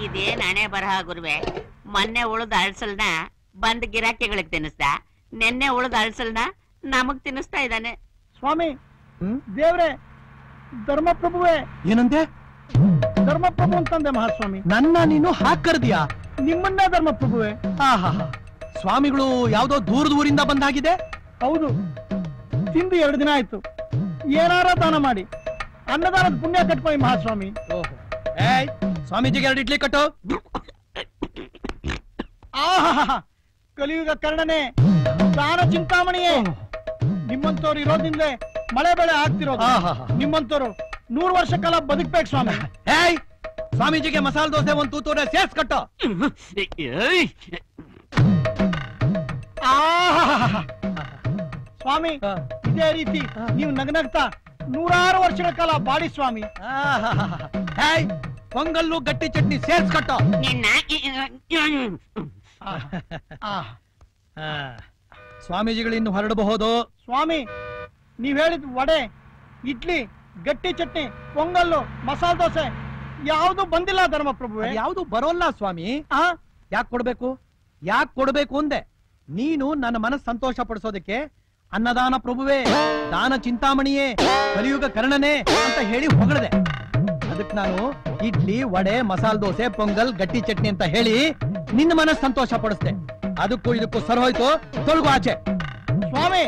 ಇದೇನ್ ಹಣೆ ಬರಹ ಗುರುವೆ. ಮೊನ್ನೆ ಉಳಿದ ಅಳ್ಸಲ್ನ ಬಂದ್ ಗಿರಾಕಿಗಳಿಗೆ ತಿನ್ನಿಸ್ದ, ನೆನ್ನೆ ಉಳಿದ ಅಳ್ಸಲ್ನ ನಮಗ್ ತಿನ್ನಿಸ್ತಾ ಇದ್ದಾನೆ. ಸ್ವಾಮಿ ದೇವ್ರೆ, ಧರ್ಮಪ್ರಭುವೇ. ಏನಂತೆ? ಧರ್ಮಪ್ರಭು ಅಂತಂದೆ ಮಹಾಸ್ವಾಮಿ. ನನ್ನ ನೀನು ಹಾಕರ್ದಿಯಾ? ನಿಮ್ಮನ್ನೇ ಧರ್ಮಪ್ರಭುವೇ. ಸ್ವಾಮಿಗಳು ಯಾವ್ದೋ ದೂರದ ಊರಿಂದ ಬಂದಾಗಿದೆ. ಹೌದು, ತಿಂದು 2 ದಿನ ಆಯ್ತು. ಏನಾರ ದಾನ ಮಾಡಿ ಅನ್ನದಾನದ ಪುಣ್ಯ ಕಟ್ಕೊಳ್ಳಿ ಮಹಾಸ್ವಾಮಿ. ಸ್ವಾಮೀಜಿಗೆ 2 ಇಡ್ಲಿ ಕಟ್ಟು. ಕಲಿಯುಗ ಕರ್ಣನೆ, ದಾನ ಚಿಂತಾಮಣಿಯೇ. ನಿಮ್ಮಂತವ್ರು ಇರೋದ್ರಿಂದಲೇ ಮಳೆ ಬೆಳೆ ಆಗ್ತಿರೋದು. ನಿಮ್ಮಂತವ್ರು 100 ವರ್ಷ ಕಾಲ ಬದುಕ್ಬೇಕು ಸ್ವಾಮಿ. ಸ್ವಾಮೀಜಿಗೆ ಮಸಾಲೆ ದೋಸೆ 1 ತೂತೂರೆ ಸೇರ್ಸ್ ಕಟ್ಟು. ಸ್ವಾಮಿ, ಇದೇ ರೀತಿ ನೀವು ನಗನಗ್ತಾ 100 ವರ್ಷಗಳ ಕಾಲ ಬಾಡಿ ಸ್ವಾಮಿ. ಪೊಂಗಲ್ಲು ಗಟ್ಟಿ ಚಟ್ನಿ ಸೇರ್ಸ್ ಕಟ್ಟು. ಸ್ವಾಮೀಜಿಗಳು ಇನ್ನು ಹೊರಡಬಹುದು. ಸ್ವಾಮಿ, ನೀವ್ ಹೇಳಿದ ವಡೆ, ಇಡ್ಲಿ, ಗಟ್ಟಿ ಚಟ್ನಿ, ಪೊಂಗಲ್ಲು, ಮಸಾಲೆ ದೋಸೆ ಯಾವುದು ಬಂದಿಲ್ಲ ಧರ್ಮಪ್ರಭುವೆ. ಯಾವುದು ಬರೋಲ್ಲ ಸ್ವಾಮಿ. ಯಾಕೆ ಕೊಡ್ಬೇಕು ಅಂದೆ. ನೀನು ನನ್ನ ಮನಸ್ಸು ಸಂತೋಷ ಪಡಿಸೋದಕ್ಕೆ ಅನ್ನದಾನ ಪ್ರಭುವೇ, ದಾನ ಚಿಂತಾಮಣಿಯೇ, ಕಲಿಯುಗ ಕರ್ಣನೆ ಅಂತ ಹೇಳಿ ಹೊಗಳದೆ. ಅದಕ್ಕೆ ನಾನು ಇಡ್ಲಿ, ವಡೆ, ಮಸಾಲೆ ದೋಸೆ, ಪೊಂಗಲ್, ಗಟ್ಟಿ ಚಟ್ನಿ ಅಂತ ಹೇಳಿ ನಿನ್ನ ಮನಸ್ಸು ಸಂತೋಷ ಪಡಿಸ್ದೆ. ಅದಕ್ಕೂ ಇದಕ್ಕೂ ಸರ್ ಹೋಯ್ತು. ತೊಳಗು ಆಚೆ ಸ್ವಾಮಿ.